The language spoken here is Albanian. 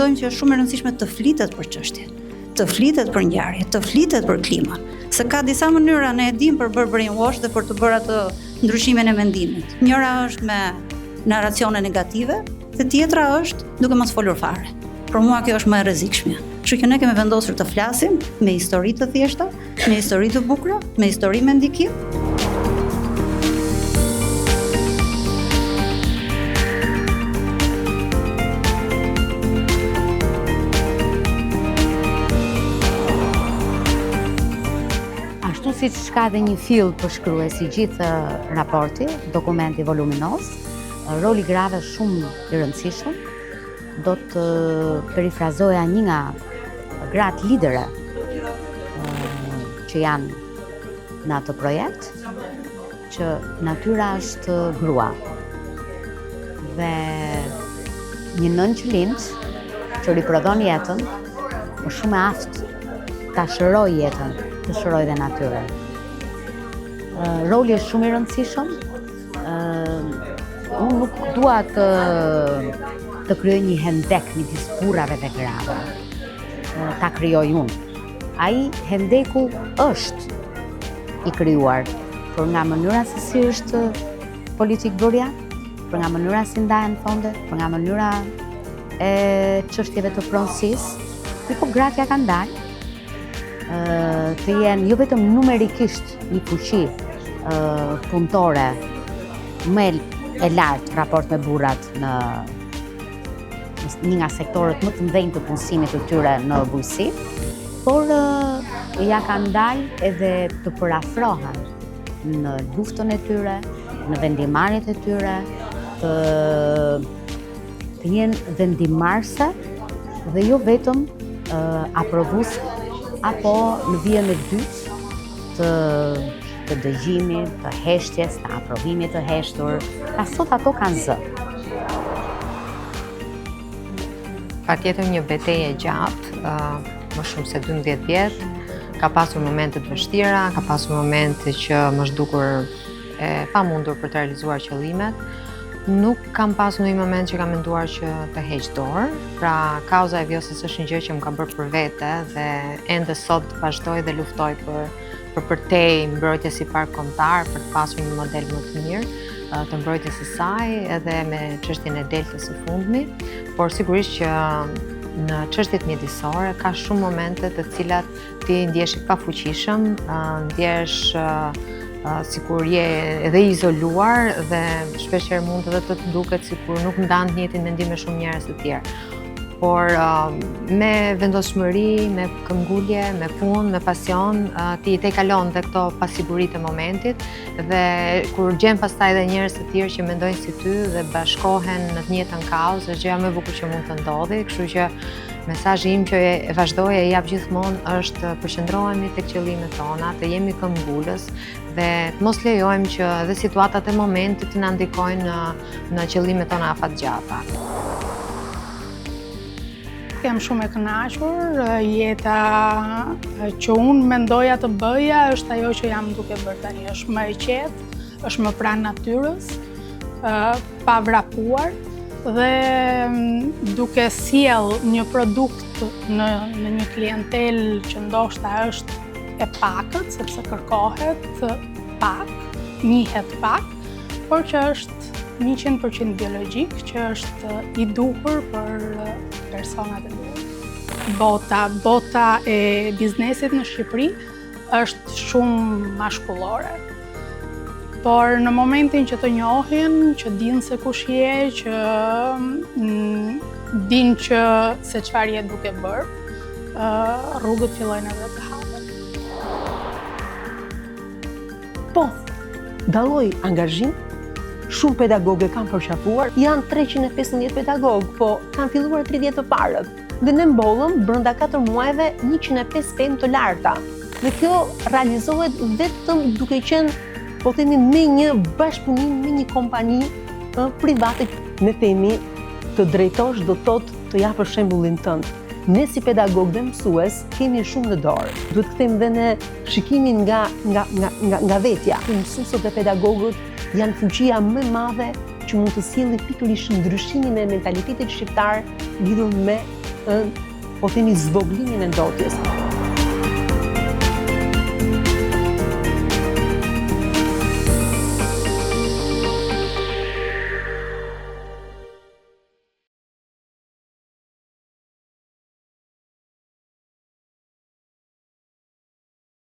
mendojmë që është shumë e rëndësishme të flitet për çështje, të flitet për ngjarje, të flitet për kliman. Se ka disa mënyra ne e dim për bërë brainwash dhe për të bërë atë ndryshimin e mendimit. Njëra është me narracione negative, dhe tjetra është duke mos folur fare. Për mua kjo është më e rrezikshme. Kështu që ne kemi vendosur të flasim me histori të thjeshta, me histori të bukura, me histori me ndikim. Ashtu siç ka dhe një fill përshkrues i gjithë raporti, dokumenti voluminos, roli grave shumë i rëndësishëm, do të perifrazoja një nga gratë lidere që janë në atë projekt, që natyra është grua. Dhe një nën që lind, që riprodhon jetën, është shumë e aftë ta shëroj jetën, të shëroj dhe natyrën. Roli është shumë i rëndësishëm. Unë nuk dua të krijoj një hendek midis burrave dhe grave. Ta krijoj unë. Ai hendeku është i krijuar, por nga mënyra se si është politik bërja, për nga mënyra si ndahen fondet, për nga mënyra e çështjeve të pronësisë, po gratë ja kanë dalë të jenë jo vetëm numerikisht një fuqi punëtore më e lartë raport me burrat në një nga sektorët më të mëdhenj të punësimit të tyre në bujqësi, por ja kanë dalë edhe të përafrohen në luftën e tyre, në vendimarrjet e tyre, të jenë vendimarrëse dhe jo vetëm aprovuese apo në vijën e dytë të dëgjimit, të heshtjes, të aprovimit të heshtur. Ka sot ato kanë zë. Patjetër një betejë e gjatë, më shumë se 12 vjet, ka pasur momente të vështira, ka pasur momente që më zhdukur e pamundur për të realizuar qëllimet. Nuk kam pasur në një moment që kam menduar që të heq dorë, pra kauza e vjosës është një gjë që më ka bërë për vete dhe ende sot vazhdoj dhe luftoj për përtej mbrojtjes si park kombëtar, për të pasur një model më të mirë të mbrojtjes së saj edhe me çështjen e deltës së fundmi, por sigurisht që në çështjet mjedisore ka shumë momente të cilat ti ndjesh i pafuqishëm, ndjesh sikur je edhe izoluar dhe shpeshherë mund edhe të duket sikur nuk ndan të njëjtin mendim me shumë njerëz të tjerë. Por me vendoshmëri, me këmbgulje, me punë, me pasion, ti te kalon dhe këto pasiguritë e momentit dhe kur gjen pastaj edhe njerëz të tjerë që mendojnë si ty dhe bashkohen në të njëjtën kauzë, është gjëja më e bukur që mund të ndodhi, kështu që mesazhi im që e vazhdoj e jap gjithmonë është përqendrohemi tek qëllimet tona, të jemi këmbgulës dhe të mos lejojmë që edhe situatat e momentit të na ndikojnë në qëllimet tona afatgjata. Jam shumë e kënaqur, jeta që unë mendoja të bëja është ajo që jam duke bërë tani, është më e qetë, është më pranë natyrës, pa vrapuar dhe duke sjell një produkt në një klientel që ndoshta është e pakët, sepse kërkohet pak, njihet pak, por që është 100% biologjik, që është i duhur për personat e ndryshëm. Bota e biznesit në Shqipëri është shumë mashkullore. Por në momentin që të njohin, që dinë se kush je, që dinë që se çfarë je duke bërë, rrugët fillojnë edhe të hapen. Po, dalloj angazhim. Shumë pedagogë kanë përqafuar, janë 315 pedagogë, po kanë filluar 30 të parët. Dhe ne mbollëm brenda 4 muajve 105 pemë të larta. Dhe kjo realizohet vetëm duke qenë, po themi, me një bashkëpunim me një kompani private. Ne themi të drejtosh do thotë të japësh shembullin tënd. Ne si pedagog dhe mësues kemi shumë në dorë. Duhet të kthejmë dhe ne shikimin nga vetja. Mësuesët dhe pedagogët janë fuqia më e madhe që mund të sjellë pikërisht ndryshimin e mentalitetit shqiptar lidhur me po themi zvoglimin e ndotjes.